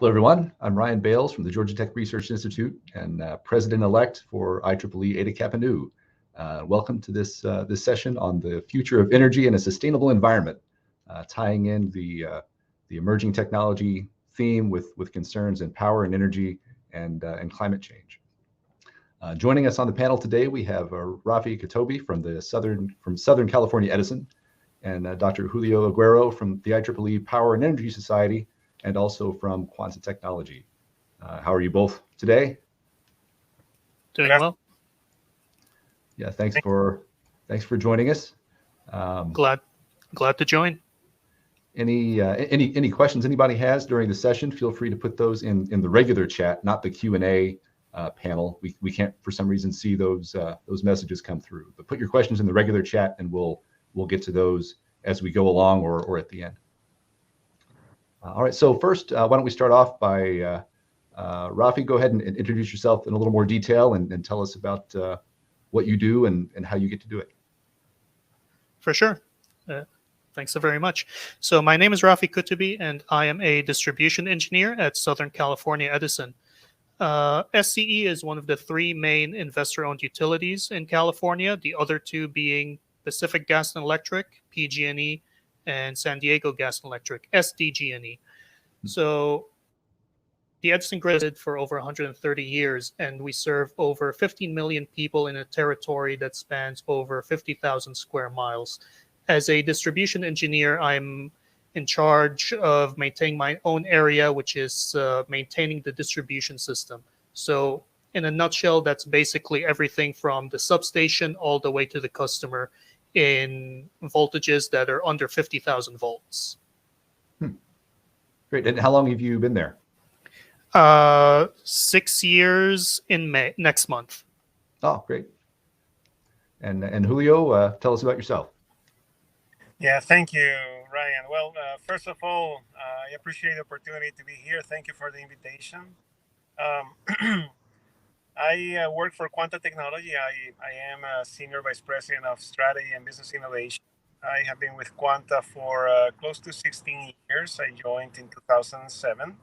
Hello, everyone. I'm Ryan Bales from the Georgia Tech Research Institute and President-elect for IEEE-HKN. Welcome to this session on the future of energy and a sustainable environment, tying in the emerging technology theme with concerns in power and energy and climate change. Joining us on the panel today, we have Rafi Katobi from Southern California Edison, and Dr. Julio Aguero from the IEEE Power and Energy Society, and also from Quanta Technology. How are you both today? Doing well. Yeah, thanks for joining us. Glad to join. Any questions anybody has during the session? Feel free to put those in the regular chat, not the Q&A panel. We can't for some reason see those messages come through. But put your questions in the regular chat, and we'll get to those as we go along or at the end. All right, so first, why don't we start off by Rafi, go ahead and introduce yourself in a little more detail and tell us about what you do and how you get to do it. For sure. Thanks so very much. So my name is Rafi Katobi, and I am a distribution engineer at Southern California Edison. SCE is one of the three main investor-owned utilities in California, the other two being Pacific Gas and Electric, PG&E, and San Diego Gas and Electric, SDG&E. So the Edison grid is for over 130 years, and we serve over 15 million people in a territory that spans over 50,000 square miles. As a distribution engineer, I'm in charge of maintaining my own area, which is maintaining the distribution system. So in a nutshell, that's basically everything from the substation all the way to the customer in voltages that are under 50,000 volts. Great. And how long have you been there? 6 years in May, next month. Oh, great. And Julio, tell us about yourself. Yeah, thank you, Ryan. Well, first of all, I appreciate the opportunity to be here. Thank you for the invitation. I work for Quanta Technology. I am a Senior Vice President of Strategy and Business Innovation. I have been with Quanta for close to 16 years. I joined in 2007.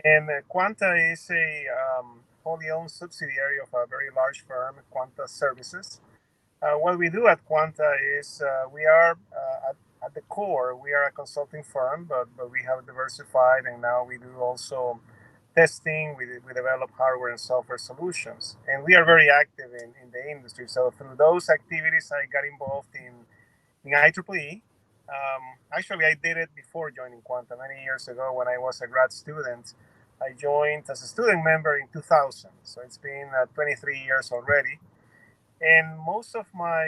And Quanta is a wholly owned subsidiary of a very large firm, Quanta Services. What we do at Quanta is we are, at the core, we are a consulting firm, but we have diversified, and now we do also testing. We develop hardware and software solutions, and we are very active in the industry. So through those activities, I got involved in IEEE. Actually, I did it before joining Quanta many years ago when I was a grad student. I joined as a student member in 2000, so it's been 23 years already. And most of my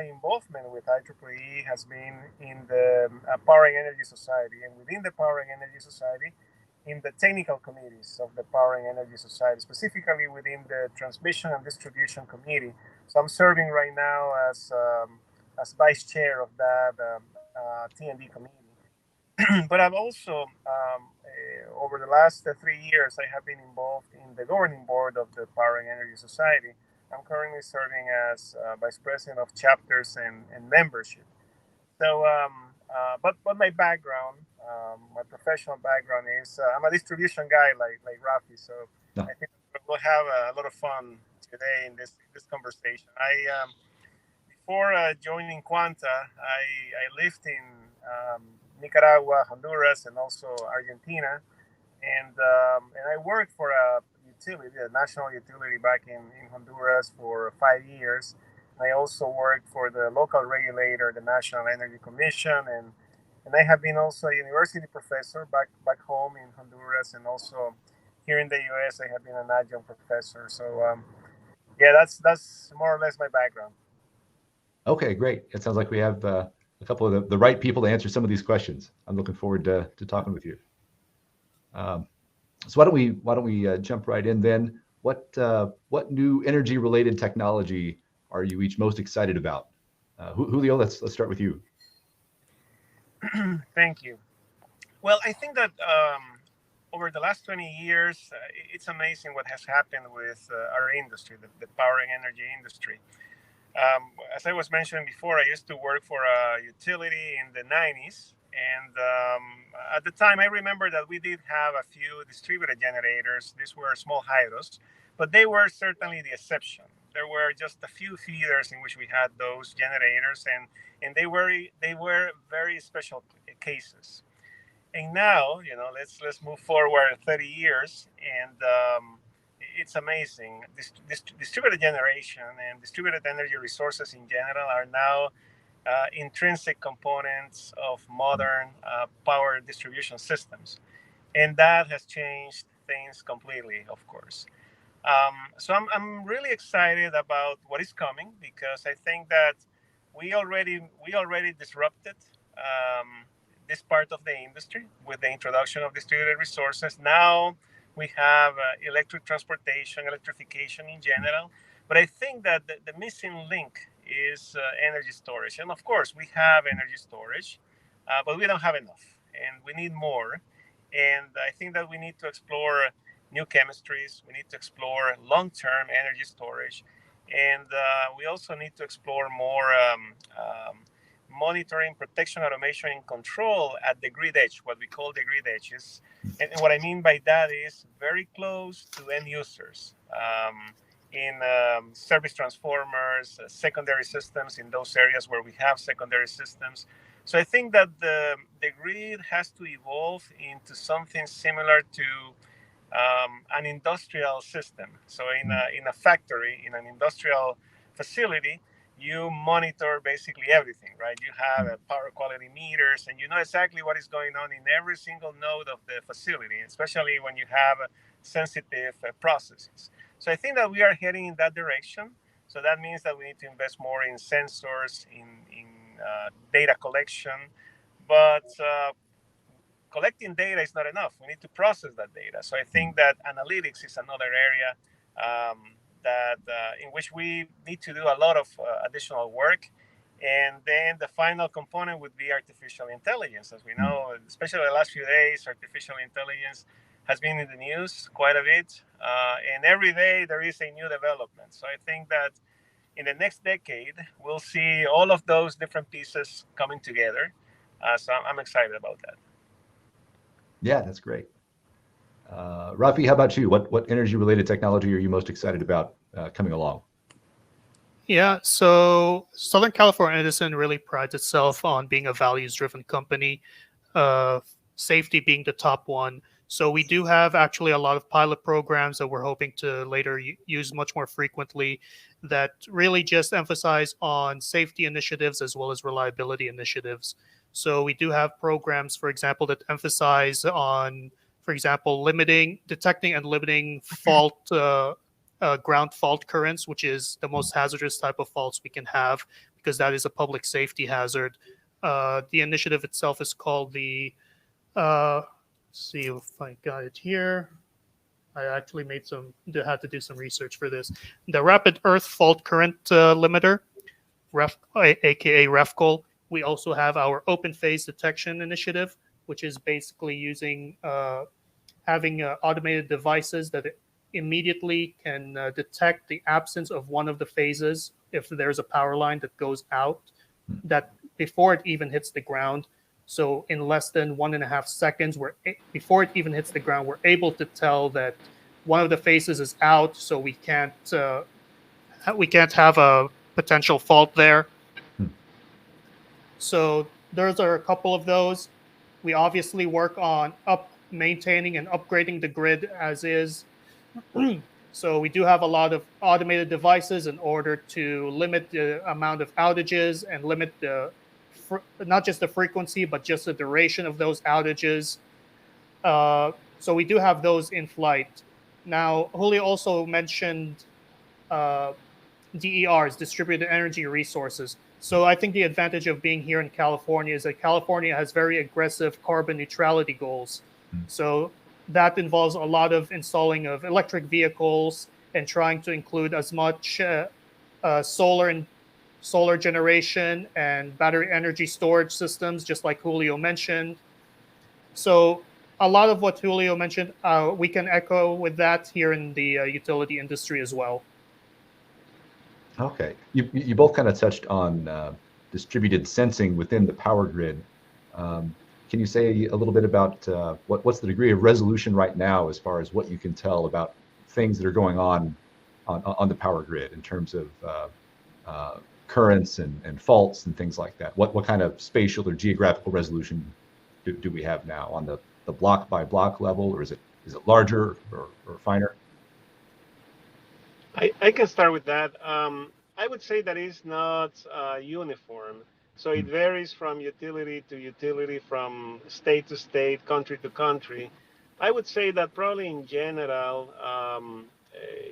involvement with IEEE has been in the Power and Energy Society, and within the Power and Energy Society, in the technical committees of the Power and Energy Society, specifically within the Transmission and Distribution Committee. So I'm serving right now as vice chair of that T&D committee. But I've also, over the last 3 years, I have been involved in the governing board of the Power and Energy Society. I'm currently serving as vice president of chapters and membership. So, but my background, my professional background is I'm a distribution guy like Rafi. So I think we'll have a lot of fun today in this conversation. Before joining Quanta, I lived in Nicaragua, Honduras, and also Argentina, and I worked for a utility, a national utility back in Honduras for 5 years. I also worked for the local regulator, the National Energy Commission, and I have been also a university professor back home in Honduras, and also here in the U.S. I have been an adjunct professor. So yeah, that's more or less my background. Okay, great. It sounds like we have a couple of the right people to answer some of these questions. I'm looking forward to talking with you. So why don't we jump right in then? What new energy related technology are you each most excited about? Julio, let's start with you. Thank you. Well, I think that over the last 20 years, it's amazing what has happened with our industry, the power and energy industry. As I was mentioning before, I used to work for a utility in the 90s, And at the time, I remember that we did have a few distributed generators. These were small hydros, but they were certainly the exception. There were just a few feeders in which we had those generators, and they were very special cases. And now, let's move forward 30 years, and it's amazing. This distributed generation and distributed energy resources in general are now intrinsic components of modern power distribution systems. And that has changed things completely, of course. So I'm really excited about what is coming, because I think that we already disrupted this part of the industry with the introduction of distributed resources. Now we have electric transportation, electrification in general. But I think that the missing link is energy storage. And of course, we have energy storage, but we don't have enough, and we need more. And I think that we need to explore new chemistries. We need to explore long-term energy storage, and we also need to explore more monitoring, protection, automation, and control at the grid edge, what we call the grid edges. And what I mean by that is very close to end users. In service transformers, secondary systems, in those areas where we have secondary systems. So I think that the grid has to evolve into something similar to an industrial system. So in a factory, in an industrial facility, you monitor basically everything, right? You have power quality meters, and you know exactly what is going on in every single node of the facility, especially when you have sensitive processes. So I think that we are heading in that direction. So that means that we need to invest more in sensors, in data collection. But collecting data is not enough. We need to process that data. So I think that analytics is another area in which we need to do a lot of additional work. And then the final component would be artificial intelligence. As we know, especially the last few days, artificial intelligence has been in the news quite a bit. And every day there is a new development. So I think that in the next decade, we'll see all of those different pieces coming together. So I'm excited about that. Yeah, that's great. Rafi, how about you? What energy-related technology are you most excited about coming along? Yeah, so Southern California Edison really prides itself on being a values-driven company, safety being the top one. So we do have actually a lot of pilot programs that we're hoping to later use much more frequently that really just emphasize on safety initiatives as well as reliability initiatives. So we do have programs, for example, that emphasize on, for example, detecting and limiting ground fault currents, which is the most hazardous type of faults we can have because that is a public safety hazard. The initiative itself is called the, let's see if I got it here. I actually had to do some research for this. The Rapid Earth Fault Current Limiter, aka REFCL. We also have our open phase detection initiative, which is basically using having automated devices that immediately can detect the absence of one of the phases if there's a power line that goes out, that before it even hits the ground. So in less than 1.5 seconds, before it even hits the ground, we're able to tell that one of the phases is out, so we can't have a potential fault there. So those are a couple of those. We obviously work on maintaining and upgrading the grid as is. So we do have a lot of automated devices in order to limit the amount of outages and limit not just the frequency, but just the duration of those outages. So we do have those in flight. Now, Julio also mentioned DERs, distributed energy resources. So I think the advantage of being here in California is that California has very aggressive carbon neutrality goals. So that involves a lot of installing of electric vehicles and trying to include as much solar generation and battery energy storage systems, just like Julio mentioned. So a lot of what Julio mentioned, we can echo with that here in the utility industry as well. Okay, you both kind of touched on distributed sensing within the power grid. Can you say a little bit about what's the degree of resolution right now as far as what you can tell about things that are going on the power grid in terms of currents and faults and things like that? What kind of spatial or geographical resolution do we have now on the block by block level, or is it larger or finer? I can start with that. I would say that it's not uniform. So it varies from utility to utility, from state to state, country to country. I would say that probably in general,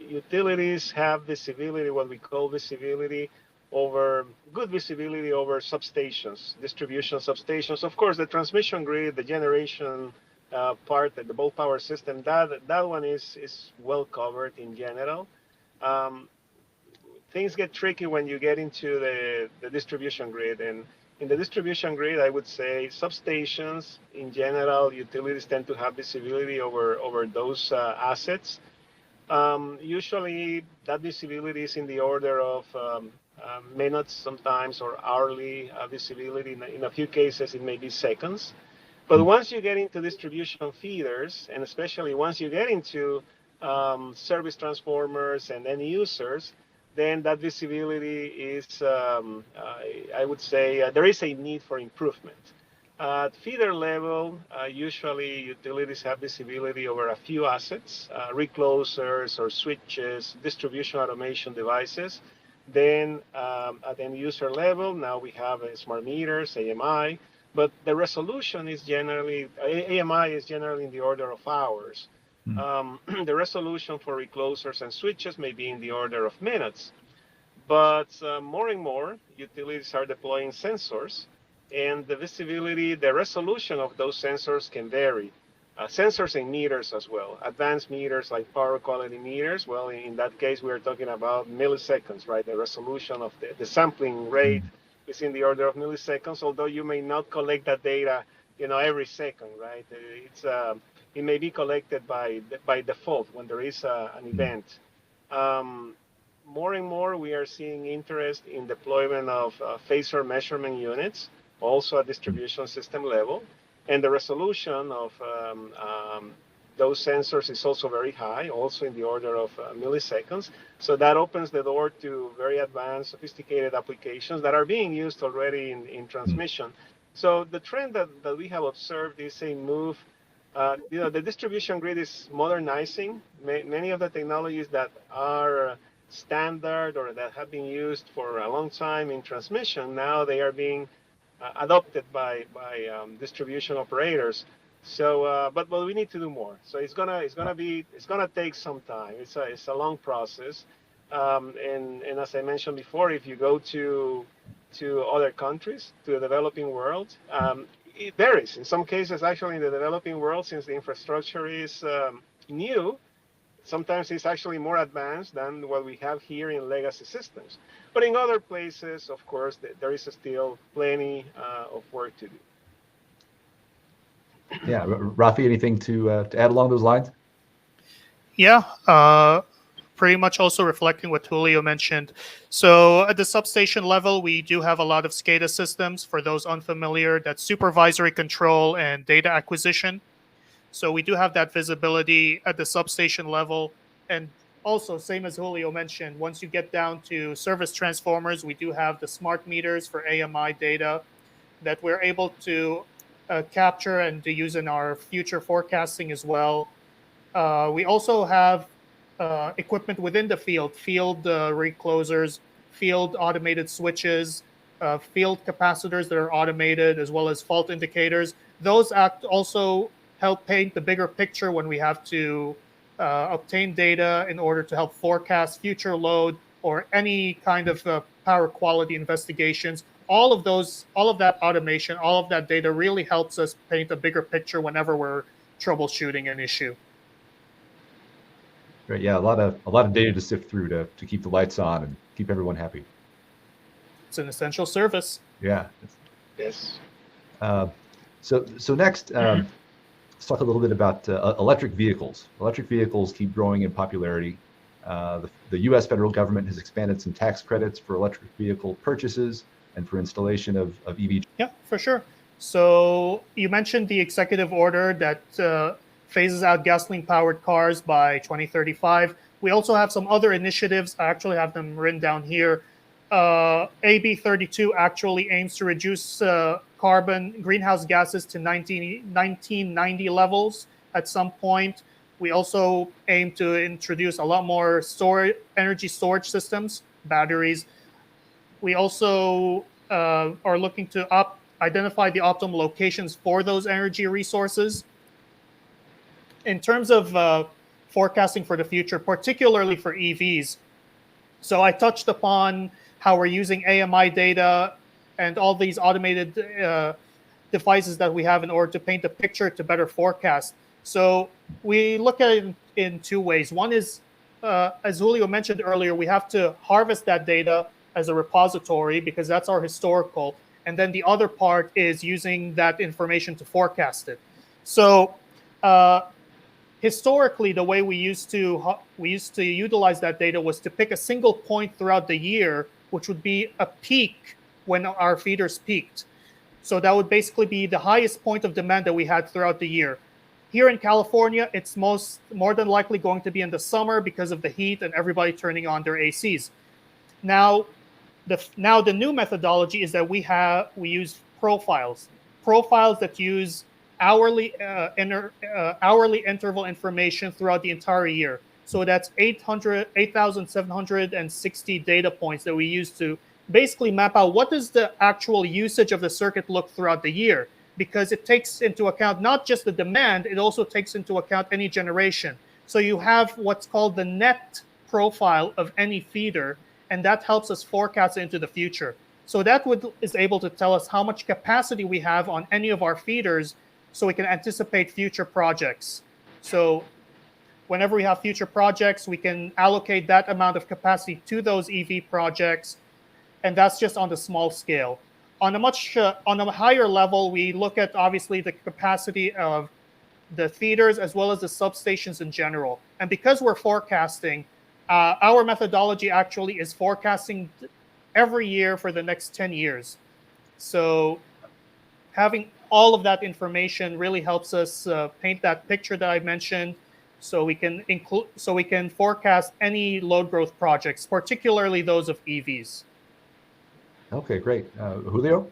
utilities have visibility, what we call visibility, good visibility over substations, distribution substations. Of course, the transmission grid, the generation part, the bulk power system, that one is well covered in general. Things get tricky when you get into the distribution grid. And in the distribution grid, I would say substations, in general, utilities tend to have visibility over those assets. Usually, that visibility is in the order of minutes sometimes, or hourly visibility. In a few cases, it may be seconds. But once you get into distribution feeders, and especially once you get into service transformers and end users, then that visibility is, I would say, there is a need for improvement. At feeder level, usually utilities have visibility over a few assets, reclosers or switches, distribution automation devices. Then at end user level, now we have smart meters, AMI, but the resolution is generally, AMI is generally in the order of hours. The resolution for reclosers and switches may be in the order of minutes, but more and more utilities are deploying sensors, and the visibility, the resolution of those sensors can vary. Sensors and meters as well. Advanced meters like power quality meters, well, in that case, we are talking about milliseconds, right? The resolution of the sampling rate is in the order of milliseconds, although you may not collect that data, every second, right? It may be collected by default when there is an event. More and more, we are seeing interest in deployment of phasor measurement units, also at distribution system level. And the resolution of those sensors is also very high, also in the order of milliseconds. So that opens the door to very advanced, sophisticated applications that are being used already in transmission. So the trend that we have observed is a move. The distribution grid is modernizing. Many of the technologies that are standard or that have been used for a long time in transmission, now they are being adopted by distribution operators. So, but we need to do more. So it's gonna take some time. It's a long process. And as I mentioned before, if you go to other countries, to the developing world, it varies. In some cases, actually, in the developing world, since the infrastructure is new, sometimes it's actually more advanced than what we have here in legacy systems. But in other places, of course, there is still plenty of work to do. Yeah, Rafi, anything to add along those lines? Yeah, pretty much also reflecting what Julio mentioned. So at the substation level, we do have a lot of SCADA systems. For those unfamiliar, that's supervisory control and data acquisition. So we do have that visibility at the substation level. And also, same as Julio mentioned, once you get down to service transformers, we do have the smart meters for AMI data that we're able to capture and to use in our future forecasting as well. We also have equipment within the field reclosers, field automated switches, field capacitors that are automated, as well as fault indicators. Those also help paint the bigger picture when we have to obtain data in order to help forecast future load or any kind of power quality investigations. All of that automation, all of that data really helps us paint a bigger picture whenever we're troubleshooting an issue. Great. Yeah, a lot of data to sift through to keep the lights on and keep everyone happy. It's an essential service. Yeah. Yes. So next, let's talk a little bit about electric vehicles. Electric vehicles keep growing in popularity. The U.S. federal government has expanded some tax credits for electric vehicle purchases and for installation of EV. Yeah, for sure. So you mentioned the executive order that phases out gasoline-powered cars by 2035. We also have some other initiatives. I actually have them written down here. AB 32 actually aims to reduce carbon greenhouse gases to 1990 levels at some point. We also aim to introduce a lot more energy storage systems, batteries. We also are looking to identify the optimal locations for those energy resources. In terms of forecasting for the future, particularly for EVs, so I touched upon how we're using AMI data and all these automated devices that we have in order to paint a picture to better forecast. So we look at it in two ways. One is, as Julio mentioned earlier, we have to harvest that data as a repository because that's our historical. And then the other part is using that information to forecast it. So historically, the way we used to utilize that data was to pick a single point throughout the year, which would be a peak when our feeders peaked. So that would basically be the highest point of demand that we had throughout the year. Here in California, it's more than likely going to be in the summer because of the heat and everybody turning on their ACs. Now the new methodology is that we use profiles that use hourly interval information throughout the entire year. So that's 8,760 data points that we use to basically map out what does the actual usage of the circuit look throughout the year, because it takes into account not just the demand, it also takes into account any generation. So you have what's called the net profile of any feeder, and that helps us forecast into the future. So that is able to tell us how much capacity we have on any of our feeders so we can anticipate future projects. So whenever we have future projects, we can allocate that amount of capacity to those EV projects, and that's just on the small scale. On a higher level, we look at obviously the capacity of the feeders as well as the substations in general. And because we're forecasting, our methodology actually is forecasting every year for the next 10 years. So having all of that information really helps us paint that picture that I mentioned, so we can forecast any load growth projects, particularly those of EVs. Okay, great. Julio?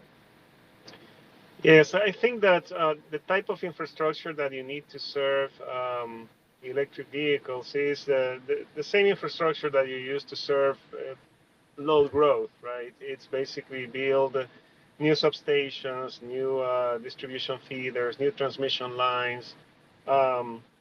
Yes, I think that the type of infrastructure that you need to serve electric vehicles is the same infrastructure that you use to serve load growth, right? It's basically build new substations, new distribution feeders, new transmission lines,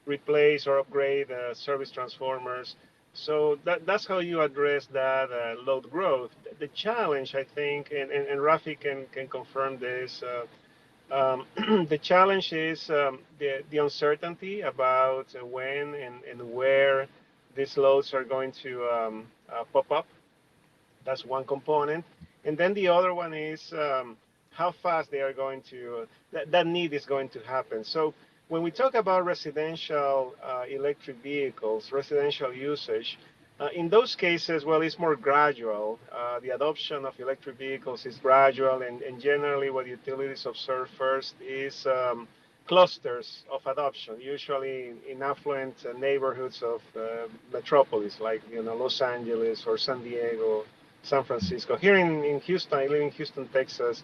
replace or upgrade service transformers. So that's how you address that load growth. The challenge, I think, and Rafi can confirm this, the challenge is the uncertainty about when and where these loads are going to pop up. That's one component. And then the other one is how fast they are going to, that need is going to happen. So when we talk about residential electric vehicles, residential usage, in those cases, well, it's more gradual. The adoption of electric vehicles is gradual, and generally what utilities observe first is clusters of adoption, usually in affluent neighborhoods of metropolis, like Los Angeles or San Diego, San Francisco. Here in Houston, I live in Houston, Texas.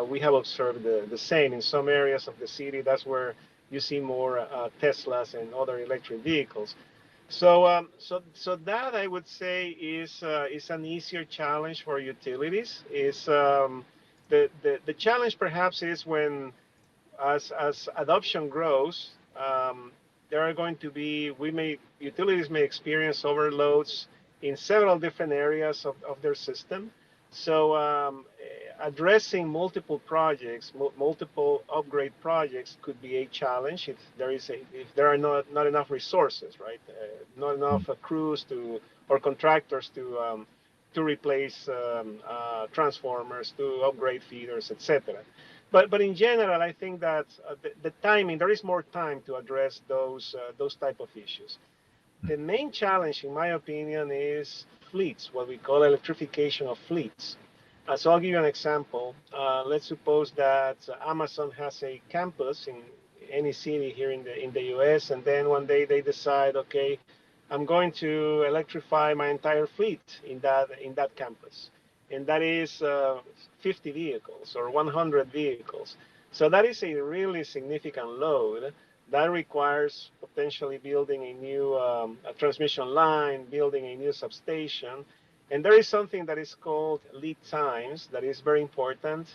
We have observed the same in some areas of the city. That's where you see more Teslas and other electric vehicles. So that I would say is an easier challenge for utilities. Is the challenge perhaps is when as adoption grows, there are going to be utilities may experience overloads in several different areas of their system. So addressing multiple projects, multiple upgrade projects could be a challenge if there are not enough resources, right? Not enough crews or contractors to replace transformers, to upgrade feeders, etc. But in general, I think that the timing, there is more time to address those type of issues. The main challenge, in my opinion, is fleets, what we call electrification of fleets. So I'll give you an example. Let's suppose that Amazon has a campus in any city here in the U.S., and then one day they decide, okay, I'm going to electrify my entire fleet in that campus, and that is 50 vehicles or 100 vehicles. So that is a really significant load. That requires potentially building a new a transmission line, building a new substation, and there is something that is called lead times that is very important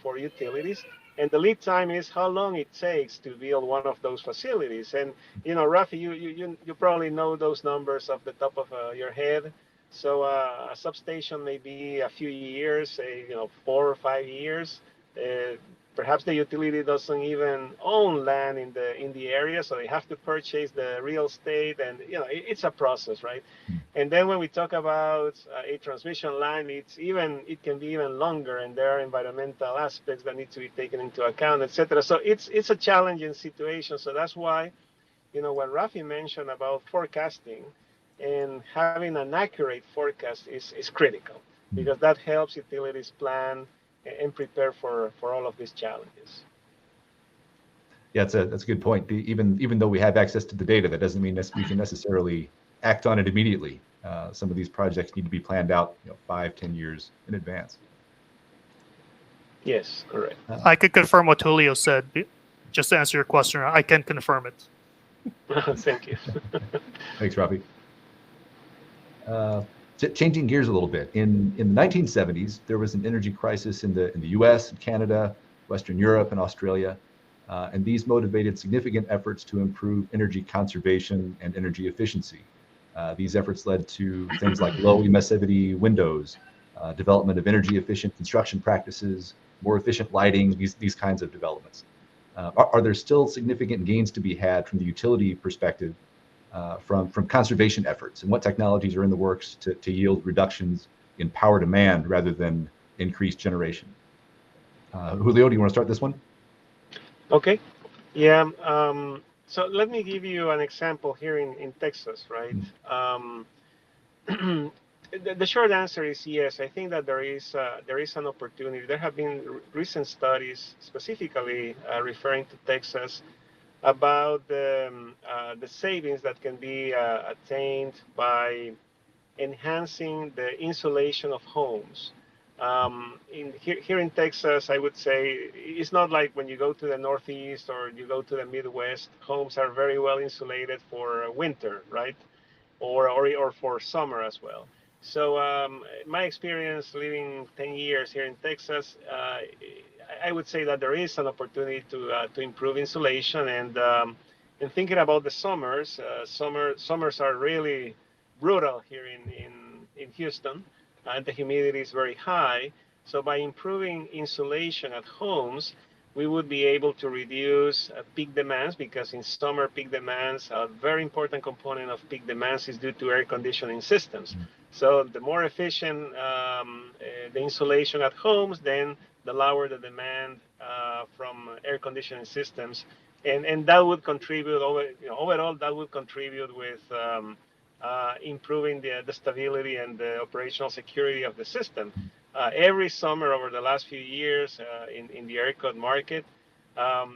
for utilities. And the lead time is how long it takes to build one of those facilities. And you know, Rafi, you probably know those numbers off the top of your head. So a substation may be a few years, say 4 or 5 years. Uh, Perhaps the utility doesn't even own land in the area, so they have to purchase the real estate, and it's a process, right? And then when we talk about a transmission line, it can be even longer, and there are environmental aspects that need to be taken into account, etc. So it's a challenging situation. So that's why, what Rafi mentioned about forecasting and having an accurate forecast is critical, because that helps utilities plan and prepare for all of these challenges. Yeah, that's a good point. Even though we have access to the data, that doesn't mean we can necessarily act on it immediately. Some of these projects need to be planned out 5-10 years in advance. Yes, correct. I could confirm what Julio said. Just to answer your question, I can confirm it. Thank you. Thanks, Rafi. Changing gears a little bit, in the 1970s, there was an energy crisis in the U.S., Canada, Western Europe, and Australia, and these motivated significant efforts to improve energy conservation and energy efficiency. These efforts led to things like low emissivity windows, development of energy efficient construction practices, more efficient lighting, these kinds of developments. Are there still significant gains to be had from the utility perspective from conservation efforts, and what technologies are in the works to yield reductions in power demand rather than increased generation? Julio, do you want to start this one? Okay. Yeah. So let me give you an example here in Texas, right? The short answer is yes. I think that there is an opportunity. There have been recent studies specifically referring to Texas about the savings that can be attained by enhancing the insulation of homes. Here in Texas, I would say it's not like when you go to the Northeast or you go to the Midwest, homes are very well insulated for winter, right? Or for summer as well. So my experience living 10 years here in Texas, I would say that there is an opportunity to improve insulation, and thinking about the summers, summers are really brutal here in Houston, and the humidity is very high. So by improving insulation at homes, we would be able to reduce peak demands, because in summer peak demands, a very important component of peak demands is due to air conditioning systems. So the more efficient the insulation at homes, then the lower the demand from air conditioning systems, and that would contribute overall. That would contribute with improving the stability and the operational security of the system. Every summer over the last few years in the ERCOT market,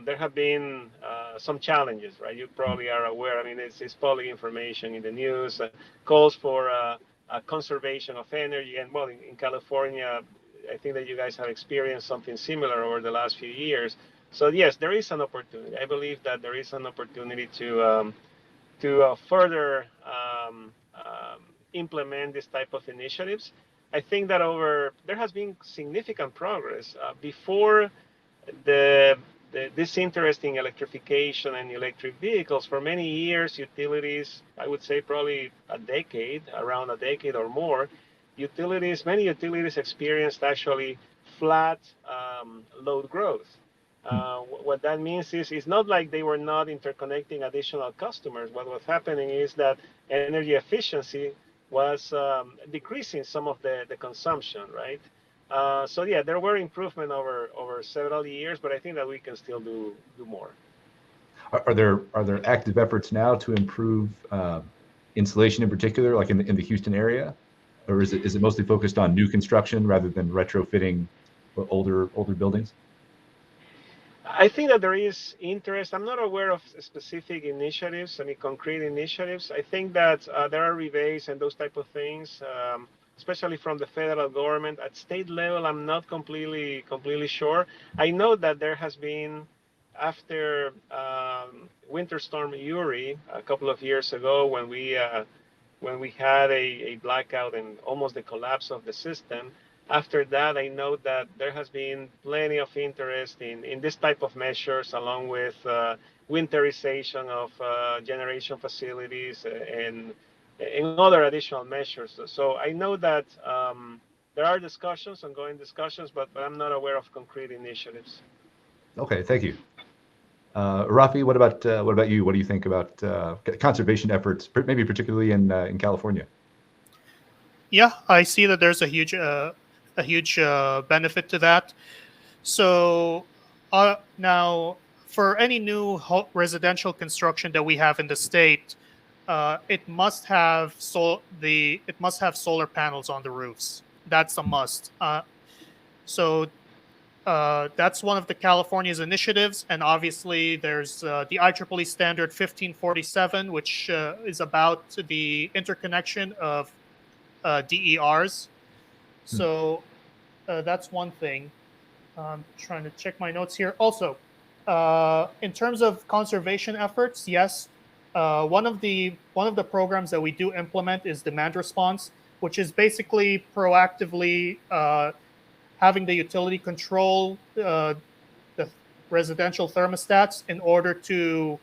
there have been some challenges, right? You probably are aware. I mean, it's public information in the news. Calls for conservation of energy, and well, in California, I think that you guys have experienced something similar over the last few years. So yes, there is an opportunity. I believe that there is an opportunity to further implement this type of initiatives. I think that there has been significant progress before this interest in electrification and electric vehicles. For many years, utilities, I would say probably around a decade or more, many utilities experienced actually flat load growth. What that means is it's not like they were not interconnecting additional customers. What was happening is that energy efficiency was decreasing some of the consumption, right? So yeah, there were improvements over several years, but I think that we can still do more. Are there active efforts now to improve insulation in particular, like in the Houston area? or is it mostly focused on new construction rather than retrofitting older buildings? I think that there is interest. I'm not aware of specific initiatives, any concrete initiatives. I think that there are rebates and those type of things, especially from the federal government. At state level, I'm not completely sure. I know that there has been, after Winter Storm Uri a couple of years ago, when we had a blackout and almost the collapse of the system. After that, I know that there has been plenty of interest in this type of measures, along with winterization of generation facilities and other additional measures. So I know that there are discussions, ongoing discussions, but I'm not aware of concrete initiatives. Okay, thank you. Rafi, what about you? What do you think about conservation efforts, maybe particularly in California? Yeah, I see that there's a huge benefit to that. So now, for any new residential construction that we have in the state, it must have solar panels on the roofs. That's a must. So that's one of the California's initiatives, and obviously there's the IEEE standard 1547, which is about the interconnection of DERs. So that's one thing. I'm trying to check my notes here. Also, in terms of conservation efforts, yes, one of the programs that we do implement is demand response, which is basically proactively having the utility control the residential thermostats in order to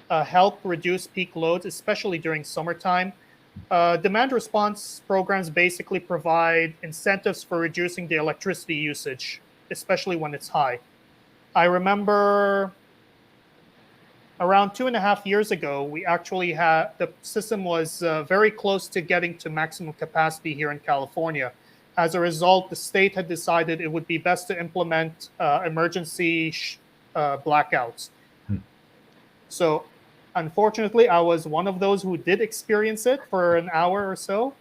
help reduce peak loads, especially during summertime. Demand response programs basically provide incentives for reducing the electricity usage, especially when it's high. I remember around 2.5 years ago, we actually had, the system was very close to getting to maximum capacity here in California. As a result, the state had decided it would be best to implement emergency blackouts. So unfortunately, I was one of those who did experience it for an hour or so.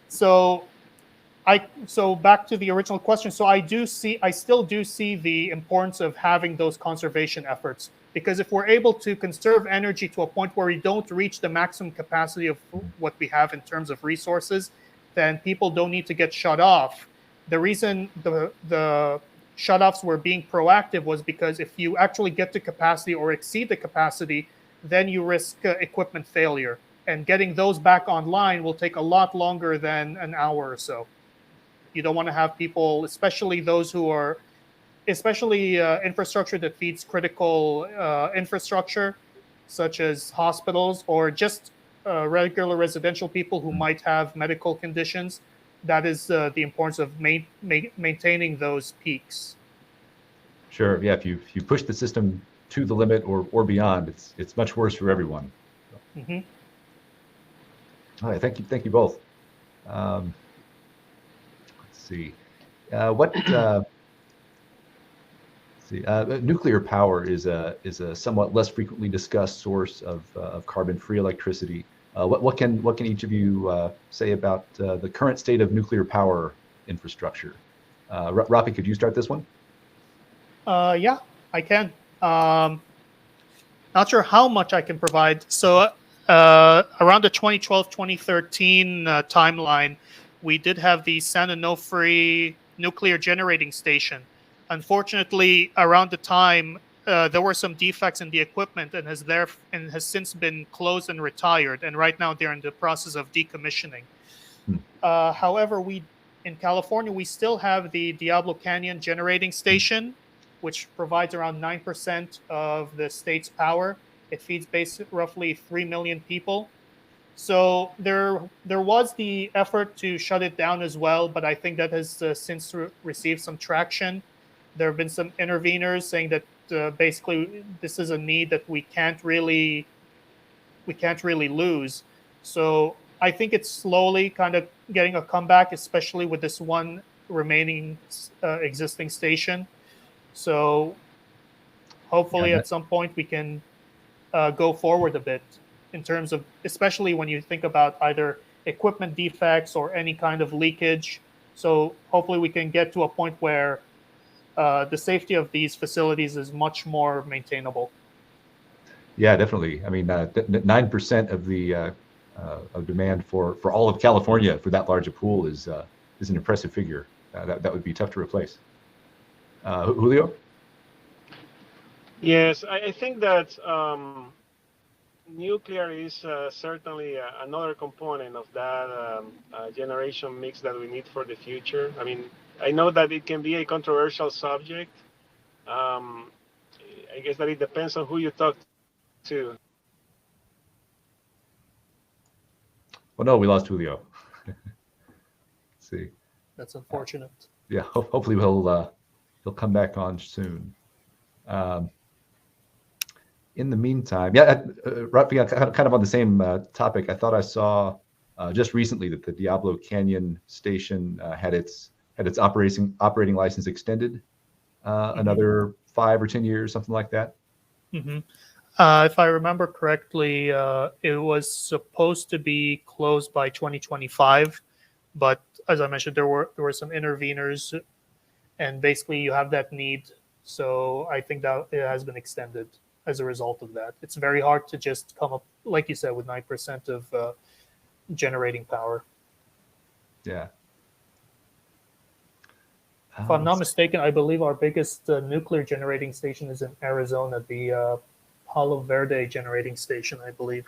So back to the original question. So I still do see the importance of having those conservation efforts, because if we're able to conserve energy to a point where we don't reach the maximum capacity of what we have in terms of resources, then people don't need to get shut off. The reason the shutoffs were being proactive was because if you actually get to capacity or exceed the capacity, then you risk equipment failure. And getting those back online will take a lot longer than an hour or so. You don't want to have people, especially those who are, infrastructure that feeds critical infrastructure, such as hospitals or just regular residential people who might have medical conditions. That is the importance of maintaining those peaks. Sure. Yeah. If you push the system to the limit or beyond, it's much worse for everyone. Mm-hmm. All right. Thank you both. Let's see. Nuclear power is a somewhat less frequently discussed source of carbon-free electricity. What can each of you say about the current state of nuclear power infrastructure? Rafi, could you start this one? Yeah, I can. Not sure how much I can provide. So around the 2012-2013 timeline, we did have the San Onofre nuclear generating station. Unfortunately, around the time, there were some defects in the equipment and has since been closed and retired. And right now they're in the process of decommissioning. However, in California, we still have the Diablo Canyon generating station, which provides around 9% of the state's power. It feeds roughly 3 million people. So there was the effort to shut it down as well, but I think that has since received some traction. There have been some interveners saying that basically this is a need that we can't really lose. So I think it's slowly kind of getting a comeback, especially with this one remaining existing station. So hopefully at some point we can go forward a bit in terms of, especially when you think about either equipment defects or any kind of leakage. So hopefully we can get to a point where the safety of these facilities is much more maintainable. Yeah, definitely. I mean, 9% of the of demand for all of California for that large a pool is an impressive figure. That would be tough to replace. Julio? Yes, I think that nuclear is certainly another component of that generation mix that we need for the future. I mean, I know that it can be a controversial subject. Um, I guess that it depends on who you talk to. Well, no, we lost Julio. Let's see. That's unfortunate. Yeah, hopefully he'll come back on soon. In the meantime, yeah, kind of on the same topic, I thought I saw just recently that the Diablo Canyon station had its operating license extended another 5 or 10 years, something like that. If I remember correctly, it was supposed to be closed by 2025, but as I mentioned, there were some interveners, and basically you have that need. So I think that it has been extended as a result of that. It's very hard to just come up, like you said, with 9% of generating power. Yeah. If I'm not mistaken, I believe our biggest nuclear generating station is in Arizona, the Palo Verde generating station, I believe.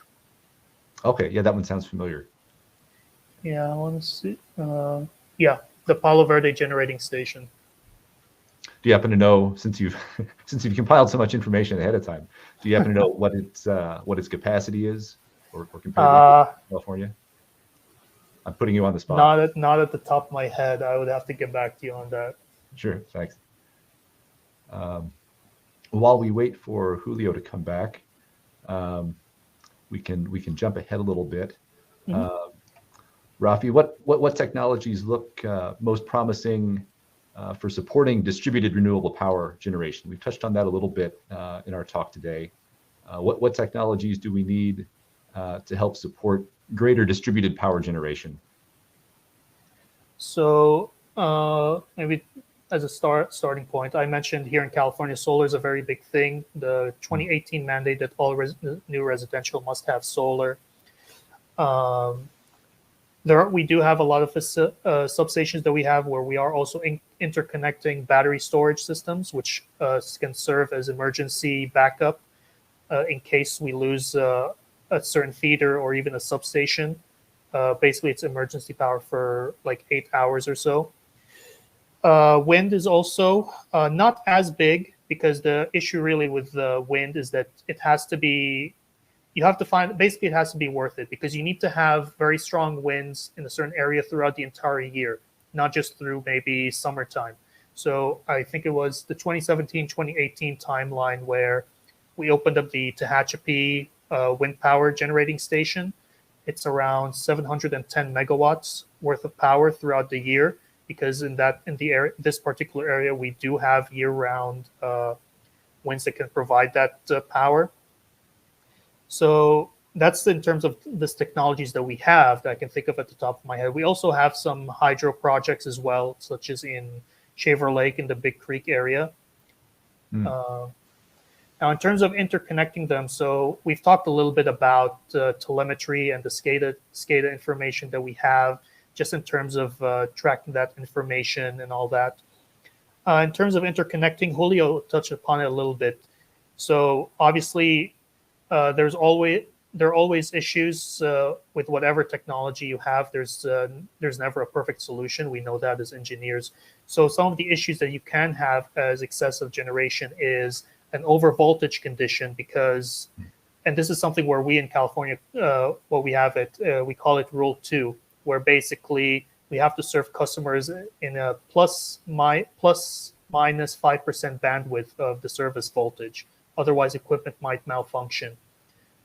Okay, yeah, that one sounds familiar. Yeah, I want to see. Yeah, the Palo Verde generating station. Do you happen to know, since you've compiled so much information ahead of time, do you happen to know what its capacity is, or compared to California? I'm putting you on the spot. Not at the top of my head. I would have to get back to you on that. Sure, thanks. While we wait for Julio to come back, we can jump ahead a little bit. Rafi, what technologies look most promising for supporting distributed renewable power generation? We've touched on that a little bit in our talk today. What technologies do we need to help support greater distributed power generation? So maybe as a starting point, I mentioned here in California, solar is a very big thing. The 2018 mandate that all new residential must have solar. We do have a lot of substations that we have where we are also interconnecting battery storage systems, which can serve as emergency backup in case we lose a certain feeder or even a substation. Basically, it's emergency power for like 8 hours or so. Wind is also not as big, because the issue really with the wind is that it has to be, you have to find, basically it has to be worth it, because you need to have very strong winds in a certain area throughout the entire year, not just through maybe summertime. So I think it was the 2017-2018 timeline where we opened up the Tehachapi wind power generating station. It's around 710 megawatts worth of power throughout the year, because this particular area, we do have year-round winds that can provide that power. So that's in terms of these technologies that we have that I can think of at the top of my head. We also have some hydro projects as well, such as in Shaver Lake in the Big Creek area. Now, in terms of interconnecting them, so we've talked a little bit about telemetry and the SCADA information that we have, just in terms of tracking that information and all that. In terms of interconnecting, Julio touched upon it a little bit. So obviously, there are always issues with whatever technology you have. There's never a perfect solution. We know that as engineers. So some of the issues that you can have as excessive generation is an overvoltage condition, because, and this is something where we in California, what we have we call it Rule 2, where basically we have to serve customers in a plus minus 5% bandwidth of the service voltage. Otherwise, equipment might malfunction.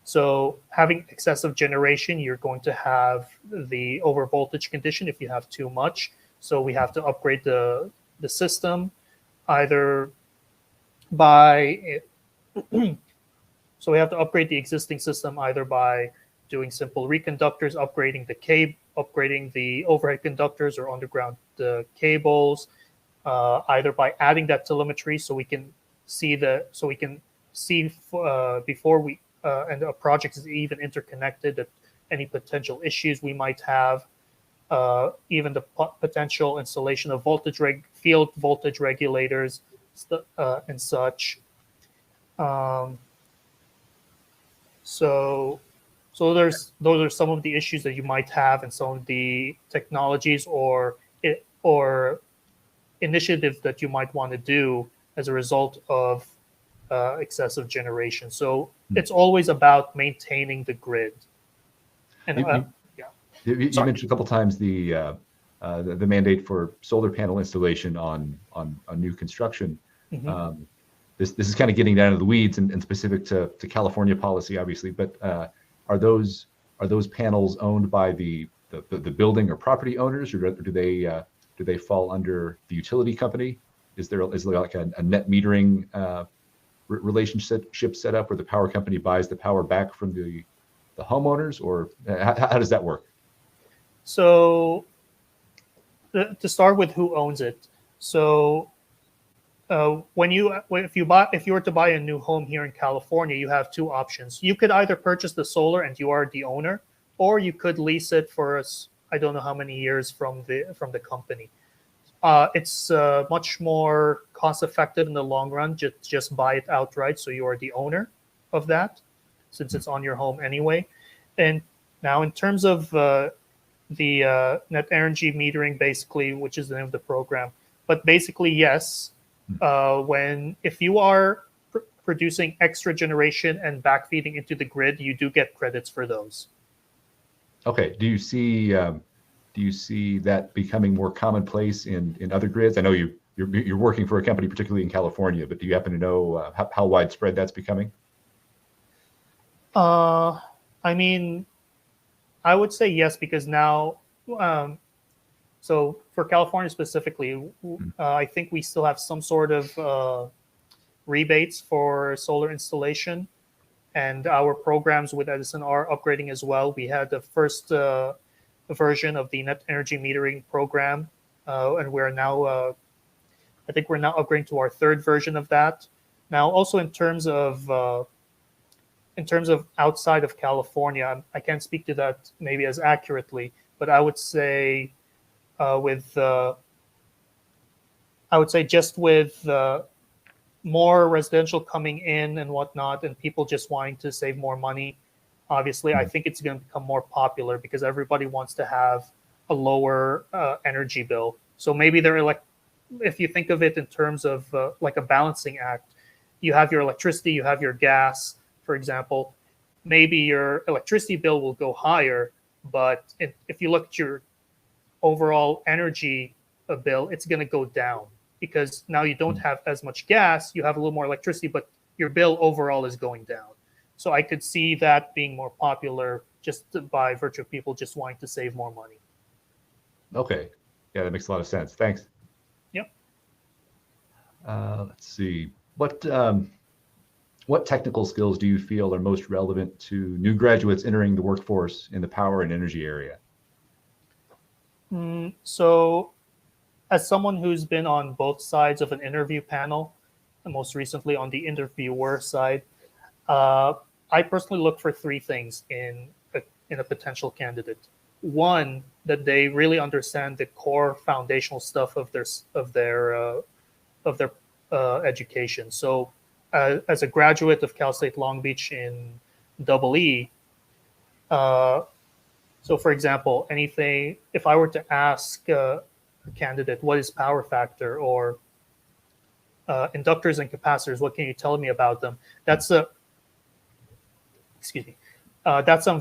So having excessive generation, you're going to have the overvoltage condition if you have too much. So we have to upgrade the system either by so we have to upgrade the existing system either by doing simple reconductors, upgrading the overhead conductors or underground cables, either by adding that telemetry so we can see before we and a project is even interconnected, that any potential issues we might have, even the potential installation of field voltage regulators and such. So those are some of the issues that you might have and some of the technologies or initiatives that you might want to do as a result of excessive generation. So it's always about maintaining the grid. And you mentioned a couple times the mandate for solar panel installation on new construction. Mm-hmm. This is kind of getting down to the weeds and specific to California policy, obviously. But are those panels owned by the building or property owners, or do they fall under the utility company? Is there like a net metering relationship set up where the power company buys the power back from the homeowners, or how does that work? So to start with, who owns it? So if you were to buy a new home here in California, you have two options. You could either purchase the solar and you are the owner, or you could lease it for I don't know how many years from the company. It's much more cost effective in the long run. Just buy it outright, so you are the owner of that, since it's on your home anyway. And now, in terms of the net energy metering, basically, which is the name of the program, but basically, yes, if you are producing extra generation and backfeeding into the grid, you do get credits for those. Okay. Do you see that becoming more commonplace in other grids? I know you're working for a company, particularly in California, but do you happen to know how widespread that's becoming? I mean, I would say yes, because now, so for California specifically, I think we still have some sort of rebates for solar installation, and our programs with Edison are upgrading as well. We had the first version of the net energy metering program, and we're now, I think we're now upgrading to our third version of that. Now, also in terms of outside of California, I can't speak to that maybe as accurately, but I would say just with more residential coming in and whatnot, and people just wanting to save more money, obviously, I think it's going to become more popular because everybody wants to have a lower energy bill. So maybe if you think of it in terms of like a balancing act, you have your electricity, you have your gas, for example. Maybe your electricity bill will go higher, but if you look at your overall energy bill, it's going to go down because now you don't have as much gas, you have a little more electricity, but your bill overall is going down. So I could see that being more popular just by virtue of people just wanting to save more money. Okay. Yeah, that makes a lot of sense. Thanks. Yep. Let's see. What technical skills do you feel are most relevant to new graduates entering the workforce in the power and energy area? So as someone who's been on both sides of an interview panel, and most recently on the interviewer side, I personally look for three things in a potential candidate. One, that they really understand the core foundational stuff of their education. So as a graduate of Cal State Long Beach in EE, so for example, if I were to ask a candidate, what is power factor, or inductors and capacitors, what can you tell me about them? That's some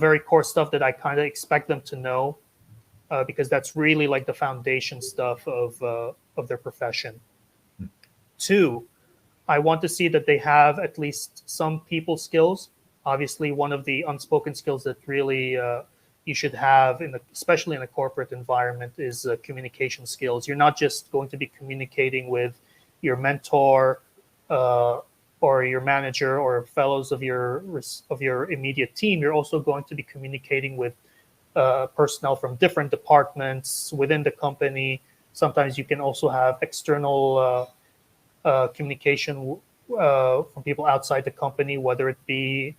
very core stuff that I kind of expect them to know, because that's really like the foundation stuff of their profession. Two, I want to see that they have at least some people skills. Obviously, one of the unspoken skills that really you should have, especially in a corporate environment, is communication skills. You're not just going to be communicating with your mentor or your manager or fellows of your immediate team, you're also going to be communicating with personnel from different departments within the company. Sometimes you can also have external communication from people outside the company, whether it be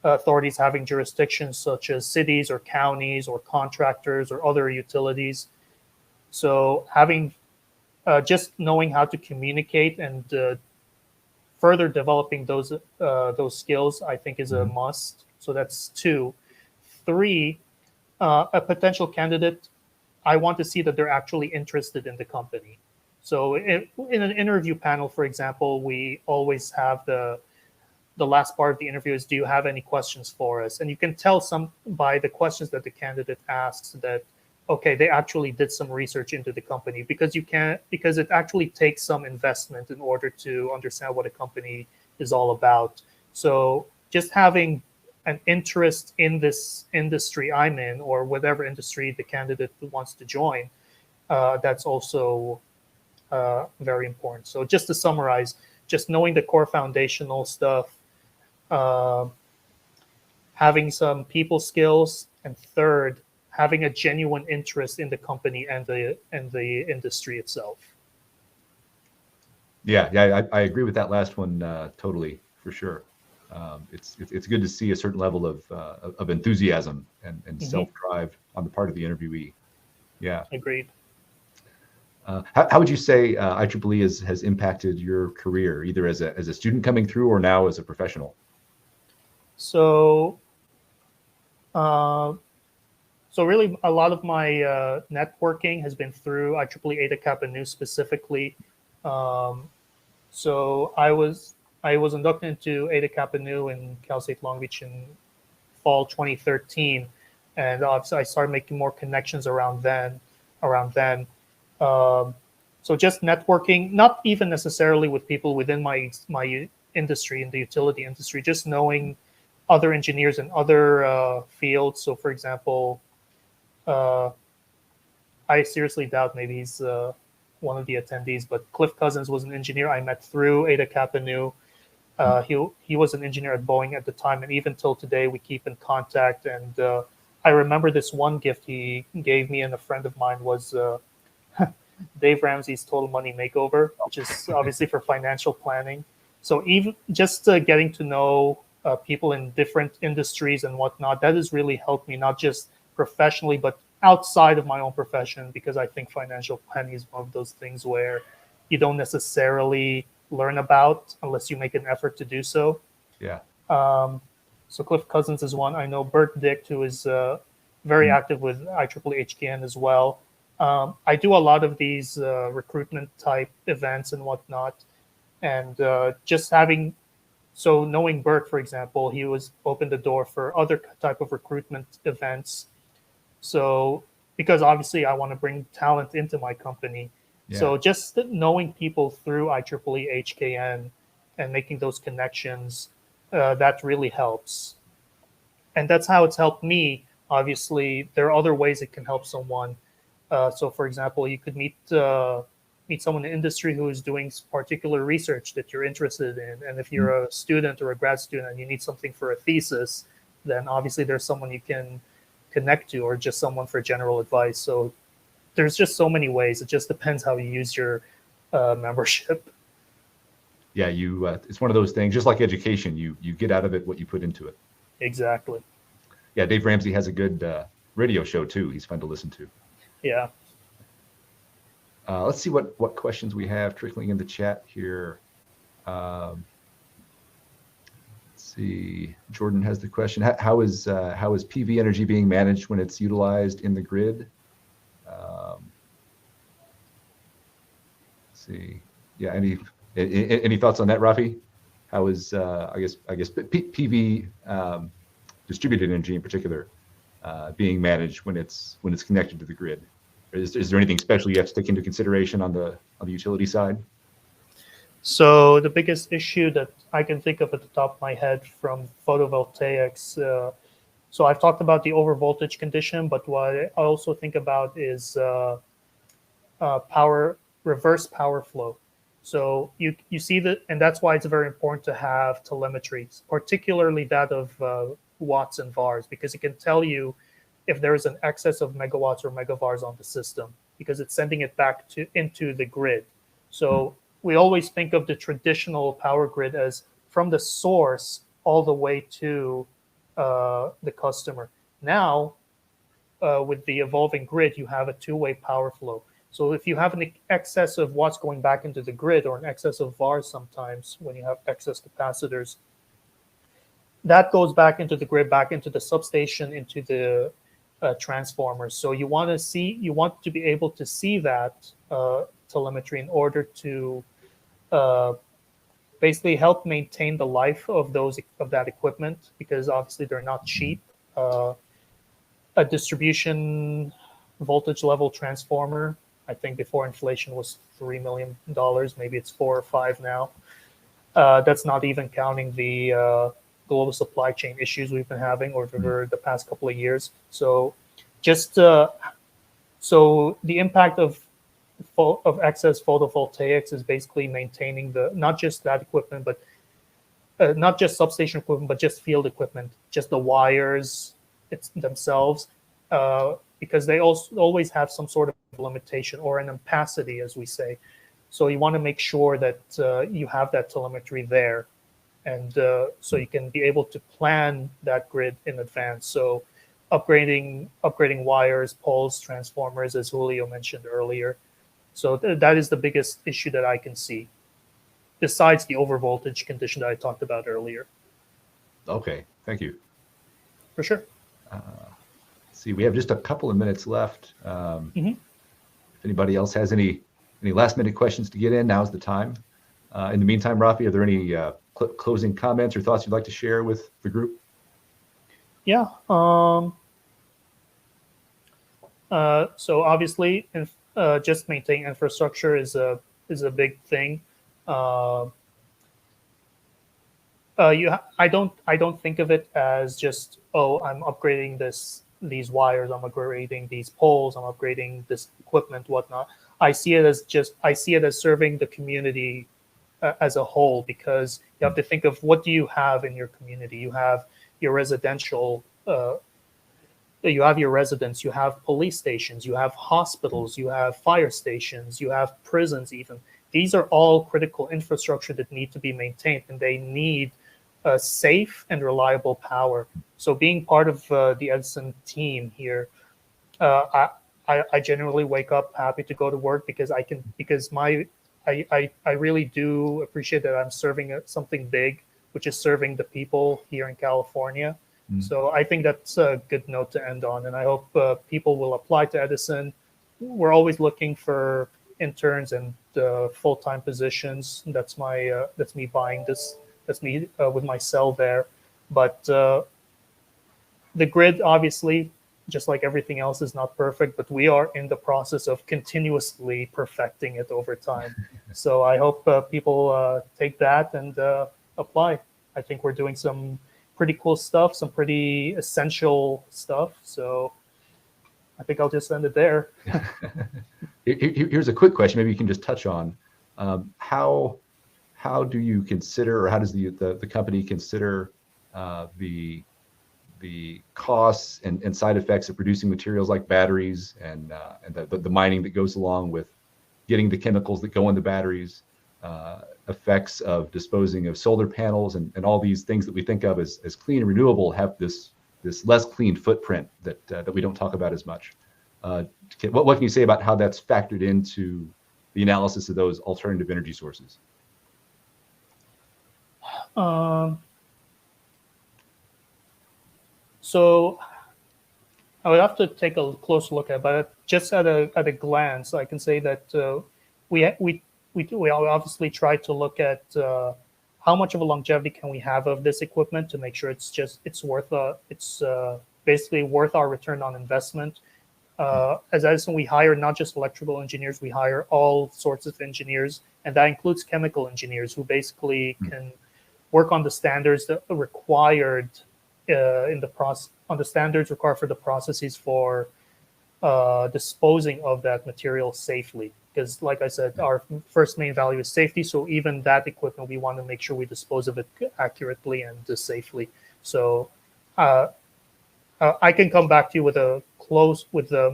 authorities having jurisdictions such as cities or counties or contractors or other utilities. So having just knowing how to communicate and further developing those skills, I think, is a must. So that's 2. 3, a potential candidate, I want to see that they're actually interested in the company. So in an interview panel, for example, we always have the last part of the interview is, do you have any questions for us? And you can tell some by the questions that the candidate asks that, okay, they actually did some research into the company, because it actually takes some investment in order to understand what a company is all about. So just having an interest in this industry I'm in, or whatever industry the candidate wants to join, that's also very important. So just to summarize, just knowing the core foundational stuff, having some people skills, and 3rd, having a genuine interest in the company and the industry itself. Yeah, I agree with that last one totally, for sure. It's good to see a certain level of enthusiasm and self-drive on the part of the interviewee. Yeah, agreed. How would you say IEEE has impacted your career, either as a student coming through or now as a professional? So, really, a lot of my networking has been through IEEE Eta Kappa Nu specifically. So I was inducted into Eta Kappa Nu in Cal State Long Beach in fall 2013, and I started making more connections around then. So just networking, not even necessarily with people within my industry, in the utility industry, just knowing other engineers in other fields. So, for example, I seriously doubt maybe he's one of the attendees, but Cliff Cousins was an engineer I met through Eta Kappa Nu. He was an engineer at Boeing at the time, and even till today we keep in contact. And I remember this one gift he gave me and a friend of mine was Dave Ramsey's Total Money Makeover, which is obviously for financial planning. So even just getting to know people in different industries and whatnot, that has really helped me, not just professionally, but outside of my own profession, because I think financial planning is one of those things where you don't necessarily learn about unless you make an effort to do so. Yeah. So Cliff Cousins is one. I know Bert Dick, who is very active with IEEE-HKN as well. I do a lot of these recruitment type events and whatnot, and just knowing Bert, for example, he was opened the door for other type of recruitment events. So because obviously I want to bring talent into my company. Yeah. So just knowing people through IEEE-HKN and making those connections, that really helps. And that's how it's helped me. Obviously, there are other ways it can help someone. So, for example, you could meet someone in the industry who is doing particular research that you're interested in. And if you're a student or a grad student and you need something for a thesis, then obviously there's someone you can connect to, or just someone for general advice. So there's just so many ways. It just depends how you use your membership. Yeah, it's one of those things, just like education, you get out of it what you put into it. Exactly. Yeah, Dave Ramsey has a good radio show too. He's fun to listen to. Yeah. Let's see what questions we have trickling in the chat here. Let's see. Jordan has the question: How is PV energy being managed when it's utilized in the grid? Let's see. Yeah. Any thoughts on that, Rafi? How is I guess PV distributed energy in particular being managed when it's connected to the grid? Is there anything special you have to take into consideration on the utility side? So the biggest issue that I can think of at the top of my head from photovoltaics, so I've talked about the overvoltage condition, but what I also think about is reverse power flow. So you see that, and that's why it's very important to have telemetry, particularly that of watts and vars, because it can tell you if there is an excess of megawatts or megavars on the system, because it's sending it back into the grid. So we always think of the traditional power grid as from the source all the way to the customer. Now, with the evolving grid, you have a two-way power flow. So if you have an excess of watts going back into the grid, or an excess of VARs sometimes when you have excess capacitors, that goes back into the grid, back into the substation, into the transformers. So you want to be able to see that telemetry in order to basically help maintain the life of that equipment, because obviously they're not cheap. A distribution voltage level transformer, I think before inflation was $3 million. Maybe it's 4 or 5 now. That's not even counting the global supply chain issues we've been having over the past couple of years. So just so the impact of excess photovoltaics is basically maintaining not just that equipment, but not just substation equipment, but just field equipment, just the wires themselves, because they also always have some sort of limitation or an ampacity, as we say. So you want to make sure that you have that telemetry there, and so you can be able to plan that grid in advance. So upgrading wires, poles, transformers, as Julio mentioned earlier. So that is the biggest issue that I can see, besides the overvoltage condition that I talked about earlier. Okay, thank you. For sure. See, we have just a couple of minutes left. If anybody else has any last minute questions to get in, now's the time. In the meantime, Rafi, are there any closing comments or thoughts you'd like to share with the group? Yeah. So obviously, just maintaining infrastructure is a big thing. I don't think of it as just, oh, I'm upgrading these wires, I'm upgrading these poles, I'm upgrading this equipment, whatnot. I see it as serving the community as a whole, because you have to think of, what do you have in your community? You have your residential, you have your residents, you have police stations, you have hospitals, you have fire stations, you have prisons even. These are all critical infrastructure that need to be maintained, and they need safe and reliable power. So being part of the Edison team here, I generally wake up happy to go to work, because I really do appreciate that I'm serving something big, which is serving the people here in California. So I think that's a good note to end on, and I hope people will apply to Edison. We're always looking for interns and full-time positions. That's me buying this. That's me with my cell there. But the grid, obviously, just like everything else, is not perfect, but we are in the process of continuously perfecting it over time. So I hope people take that and apply. I think we're doing some pretty cool stuff, some pretty essential stuff. So I think I'll just end it there. Here's a quick question. Maybe you can just touch on how do you consider, or how does the company consider the costs and side effects of producing materials like batteries and the mining that goes along with getting the chemicals that go in the batteries, effects of disposing of solar panels, and all these things that we think of as clean and renewable have this less clean footprint that we don't talk about as much. What can you say about how that's factored into the analysis of those alternative energy sources? So I would have to take a close look at it, but just at a glance, I can say that we obviously try to look at how much of a longevity can we have of this equipment to make sure it's basically worth our return on investment. As Edison, we hire not just electrical engineers, we hire all sorts of engineers, and that includes chemical engineers who basically can work on the standards that are required on the standards required for the processes for disposing of that material safely. because like I said, our first main value is safety. So even that equipment, we want to make sure we dispose of it accurately and safely. So I can come back to you with a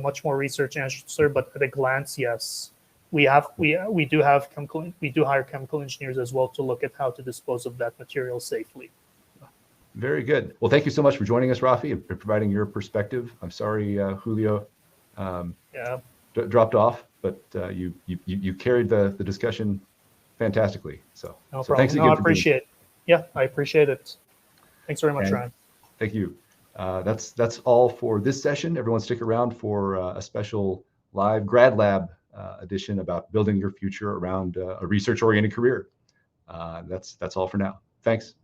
much more research answer, but at a glance, yes, we do hire chemical engineers as well to look at how to dispose of that material safely. Very good. Well, thank you so much for joining us, Rafi, and providing your perspective. I'm sorry, Julio dropped off, but you carried the discussion fantastically. So, no so problem. thanks again. I appreciate it. Yeah, I appreciate it. Thanks very much, Ryan. Thank you. That's all for this session. Everyone stick around for a special live grad lab edition about building your future around a research-oriented career. That's all for now. Thanks.